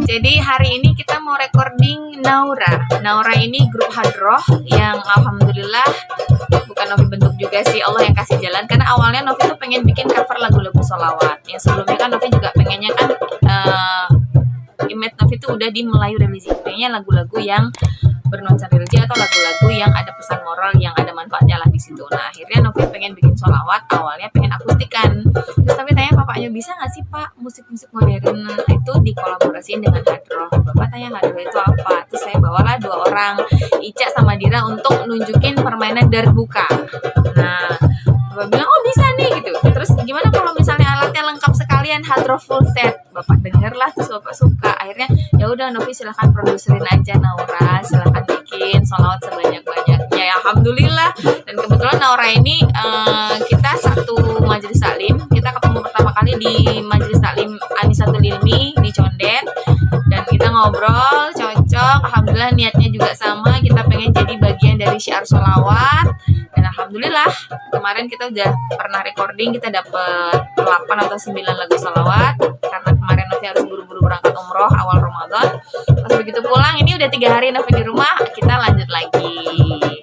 Jadi hari ini kita mau recording Naura. Naura ini grup hadroh yang alhamdulillah bukan Novi bentuk juga sih, Allah yang kasih jalan. Karena awalnya Novi tuh pengen bikin cover lagu-lagu sholawat. Yang sebelumnya kan Novi juga pengennya kan image Novi tuh udah di Melayu religi. Pengennya lagu-lagu yang bernuansa religi atau lagu-lagu yang ada pesan moral, yang ada manfaatnya lah di situ. Nah akhirnya Novi pengen bikin sholawat, awalnya pengen akustikan. Terus Novi tanya bapaknya, bisa nggak sih Pak musik-musik modern itu dikolaborasiin dengan hadroh? Bapak tanya hadroh itu apa? Terus saya bawalah 2 orang, Ica sama Dira, untuk nunjukin permainan darbuka. Nah Bapak bilang, oh bisa nih gitu. Terus gimana kalau misalnya alatnya lengkap sekalian, hadroh full set? Bapak denger lah, terus Bapak suka. Akhirnya ya udah Novi silahkan produserin aja Naura, silahkan bikin sholawat sebanyak-banyaknya. Ya alhamdulillah. Dan kebetulan Naura ini kita satu majelis taklim. Kita ketemu pertama kali di majelis taklim Anisatul Ilmi di Condet. Dan kita ngobrol, cocok. Alhamdulillah niatnya juga sama. Kita pengen jadi bagian dari syiar sholawat. Dan alhamdulillah kemarin kita udah pernah recording, kita dapet 8 atau 9 lagu sholawat. Karena kemarin Novi harus buru-buru berangkat umroh awal Ramadan. Pas begitu pulang, ini udah 3 hari Novi di rumah, kita lanjut lagi.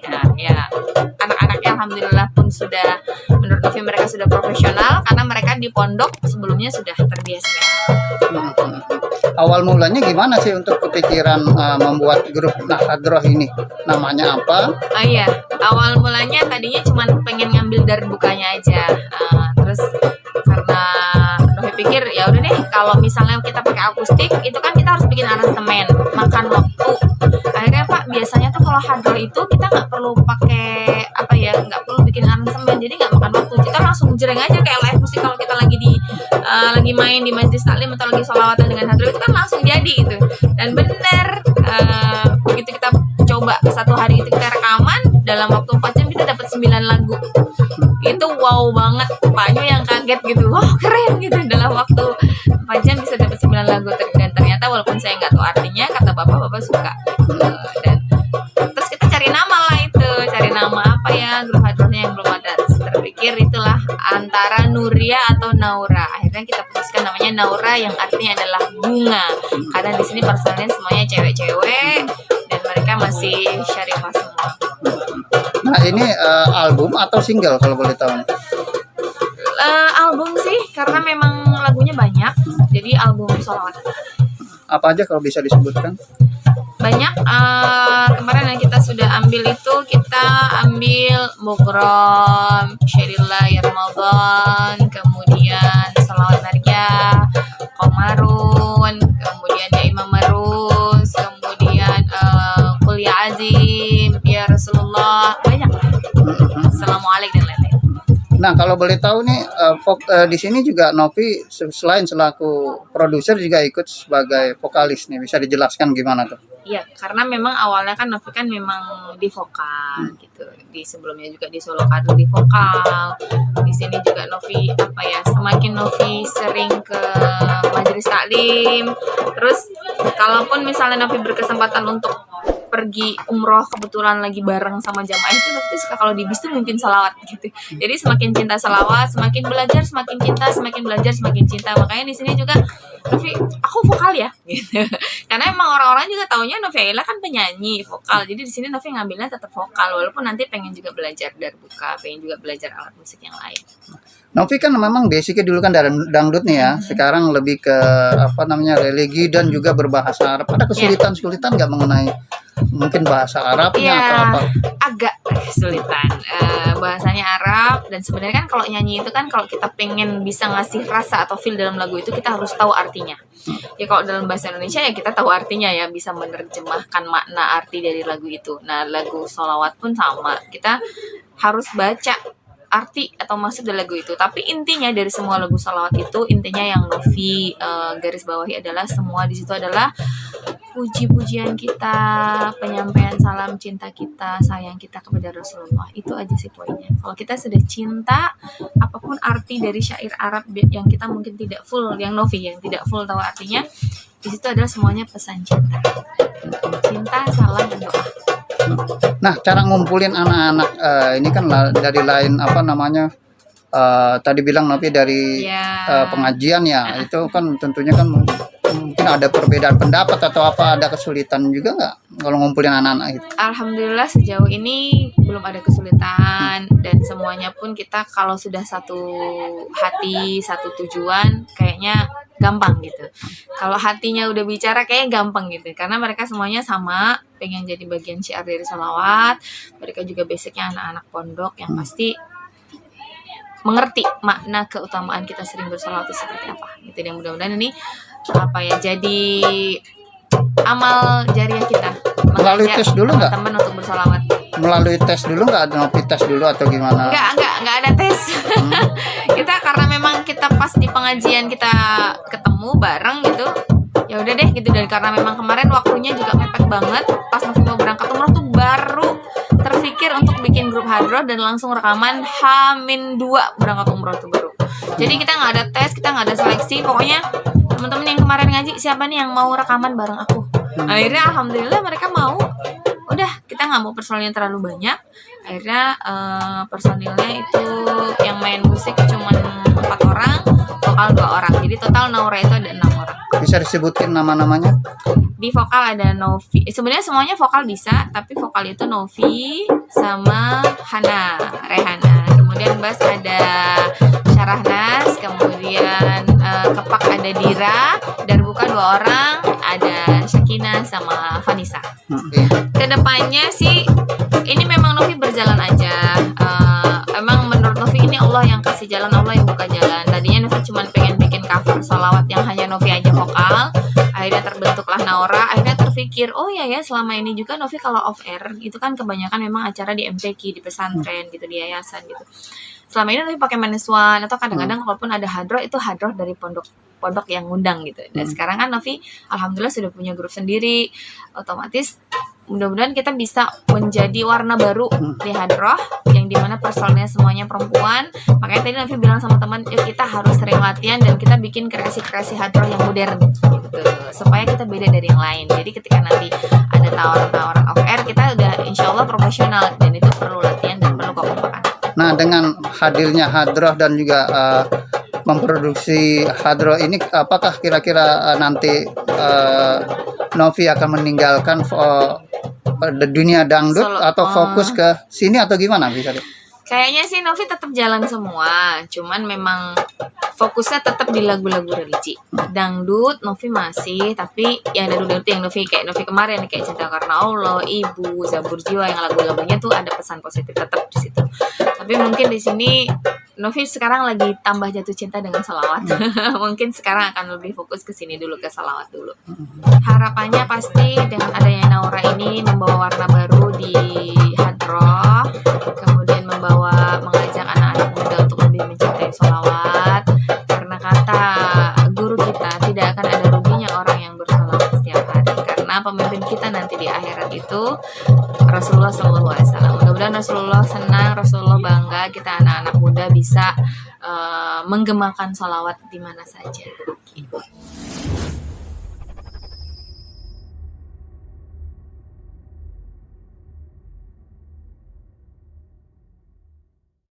Nah ya, anak-anaknya alhamdulillah pun sudah, menurut Novi mereka sudah profesional, karena mereka di pondok sebelumnya sudah terbiasa. Awal mulanya gimana sih untuk kepikiran membuat grup hadroh ini? Namanya apa? Oh iya, awal mulanya tadinya cuma pengen ngambil darbukanya aja. Terus karena Novi pikir ya udah deh, kalau misalnya kita pakai akustik itu kan kita harus bikin aransemen, makan waktu. Akhirnya Pak, biasanya tuh kalau hadroh itu kita nggak perlu pakai apa ya, nggak perlu bikin aransemen, jadi nggak makan waktu. Kita langsung jreng aja kayak live musik kalau kita lagi di lagi main di majelis taklim atau lagi sholawatan dengan hadroh, itu kan langsung jadi gitu. Dan bener begitu kita coba satu hari itu kita rekaman, dalam waktu 4 jam kita dapat 9 lagu. Itu wow banget, Paknya yang kaget gitu, wah keren gitu, dalam waktu 4 jam bisa dapat 9 lagu. Dan ternyata walaupun saya nggak tahu artinya, kata bapak suka. Dan terus kita cari nama lah itu, cari nama apa ya grup hadrohnya yang belum ada. Terus terpikir itulah antara Nuria atau Naura. Akhirnya kita putuskan namanya Naura, yang artinya adalah bunga. Karena di sini personelnya semuanya cewek-cewek dan mereka masih syarifah semua. Nah ini album atau single kalau boleh tahu? Album sih, karena memang lagunya banyak, jadi album sholawat. Apa aja kalau bisa disebutkan? Banyak. Kemarin yang kita sudah ambil itu, kita ambil Mughram, Syarillah ya Ramadan, kemudian Salawat Narja, Komarun, kemudian ya Imam Marus, kemudian Kuliah Azim, ya Rasulullah, banyak. Assalamualaikum dan lain-lain. Nah kalau boleh tahu nih, di sini juga Novi selain selaku produser juga ikut sebagai vokalis nih, bisa dijelaskan gimana tuh? Iya, karena memang awalnya kan Novi kan memang di vokal gitu. Di sebelumnya juga di Solo Kado di vokal. Di sini juga Novi apa ya, semakin Novi sering ke majelis taklim. Terus kalaupun misalnya Novi berkesempatan untuk pergi umroh, kebetulan lagi bareng sama jamaah itu, Novi suka kalau di bis tuh mungkin salawat gitu. Jadi semakin cinta salawat, semakin belajar semakin cinta, semakin belajar semakin cinta. Makanya di sini juga Novi, aku vokal ya gitu. Karena emang orang-orang juga taunya Novi Aila kan penyanyi vokal. Jadi di sini Novi ngambilnya tetap vokal, walaupun nanti pengen juga belajar darbuka, pengen juga belajar alat musik yang lain. Novi kan memang basicnya dulu kan dari dangdut nih ya. Sekarang lebih ke apa namanya religi dan juga berbahasa Arab. Ada kesulitan nggak mengenai mungkin bahasa Arabnya atau apa? Agak kesulitan. Bahasanya Arab, dan sebenarnya kan kalau nyanyi itu kan kalau kita pengen bisa ngasih rasa atau feel dalam lagu itu, kita harus tahu artinya. Ya kalau dalam bahasa Indonesia ya kita tahu artinya ya, bisa menerjemahkan makna arti dari lagu itu. Nah lagu sholawat pun sama, kita harus baca arti atau maksud dari lagu itu. Tapi intinya dari semua lagu sholawat itu, intinya yang Novi garis bawahi adalah semua di situ adalah puji-pujian kita, penyampaian salam cinta kita, sayang kita kepada Rasulullah. Itu aja sih poinnya. Kalau kita sudah cinta, apapun arti dari syair Arab yang kita mungkin tidak full, yang Novi yang tidak full tahu artinya, di situ adalah semuanya pesan cinta. Cinta, salam, dan doa. Nah, cara ngumpulin anak-anak ini kan dari lain apa namanya, tadi bilang Novi dari pengajian ya, itu kan tentunya kan mungkin ada perbedaan pendapat atau apa, ada kesulitan juga nggak kalau ngumpulin anak-anak gitu? Alhamdulillah sejauh ini belum ada kesulitan, dan semuanya pun kita kalau sudah satu hati, satu tujuan, kayaknya gampang gitu. Kalau hatinya udah bicara kayak gampang gitu, karena mereka semuanya sama, pengen jadi bagian syiar dari sholawat. Mereka juga basicnya anak-anak pondok yang pasti mengerti makna keutamaan kita sering bersolawat itu seperti apa gitu. Dan mudah-mudahan ini apa ya, jadi amal jariah kita, Melalui tes dulu nggak? teman untuk bersolawat. Melalui tes dulu nggak, ada Novi tes dulu atau gimana? Enggak ada tes. Kita karena memang kita pas di pengajian kita ketemu bareng gitu, ya udah deh gitu. Dan karena memang kemarin waktunya juga mepet banget, pas Novi mau berangkat umroh tuh baru terpikir untuk bikin grup hadroh dan langsung rekaman H-2 berangkat umroh tuh baru. Jadi kita nggak ada tes, kita nggak ada seleksi, pokoknya teman-teman yang kemarin ngaji, siapa nih yang mau rekaman bareng aku. Akhirnya alhamdulillah mereka mau. Udah, kita nggak mau personilnya terlalu banyak. Akhirnya personilnya itu yang main musik cuma 4 orang, vokal 2 orang. Jadi total Naura itu ada 6 orang. Bisa disebutin nama-namanya? Di vokal ada Novi. Sebenarnya semuanya vokal bisa, tapi vokal itu Novi sama Rehana. Kemudian bass ada Syarahnas, kemudian kepak ada Dira, Darbuka 2 orang, ada Syakina sama Vanessa. Kedepannya sih ini memang Novi berjalan aja. Emang menurut Novi ini Allah yang kasih jalan, Allah yang buka jalan. Tadinya Novi cuma pengen bikin cover sholawat yang hanya Novi aja vokal. Akhirnya terbentuklah Naura. Akhirnya terpikir, oh ya selama ini juga Novi kalau off air itu kan kebanyakan memang acara di MTQ, di pesantren gitu, di yayasan gitu. Selama ini Novi pakai maniswan, atau kadang-kadang kalaupun ada hadroh itu hadroh dari pondok yang ngundang gitu. Dan sekarang kan Novi alhamdulillah sudah punya grup sendiri, otomatis mudah-mudahan kita bisa menjadi warna baru di hadroh yang dimana personelnya semuanya perempuan. Makanya tadi Novi bilang sama teman, yuk kita harus sering latihan dan kita bikin kreasi-kreasi hadroh yang modern gitu, supaya kita beda dari yang lain. Jadi ketika nanti ada tawaran-tawaran off air, kita udah insya Allah profesional, dan itu perlu latihan dan perlu kekompakan. Nah, dengan hadirnya hadroh dan juga memproduksi hadroh ini, apakah kira-kira nanti Novi akan meninggalkan dunia dangdut atau fokus ke sini atau gimana bisa deh? Kayaknya sih Novi tetap jalan semua, cuman memang fokusnya tetap di lagu-lagu religi. Dangdut Novi masih, tapi yang dangdut yang Novi kayak Novi kemarin kayak Cinta Karena Allah, Ibu, Zabur Jiwa, yang lagu-lagunya tuh ada pesan positif tetap di situ. Tapi mungkin di sini Novi sekarang lagi tambah jatuh cinta dengan sholawat. Mungkin sekarang akan lebih fokus ke sini dulu, ke sholawat dulu. Harapannya pasti dengan adanya Naura ini membawa warna baru di hadroh, kemudian mengajak anak-anak muda untuk lebih mencintai sholawat. Karena kata guru kita, tidak akan ada ruginya orang yang bersolawat setiap hari, karena pemimpin kita nanti di akhirat itu Rasulullah SAW. Mudah-mudahan Rasulullah senang, Rasulullah bangga kita anak-anak muda bisa menggemakan sholawat di mana saja gitu.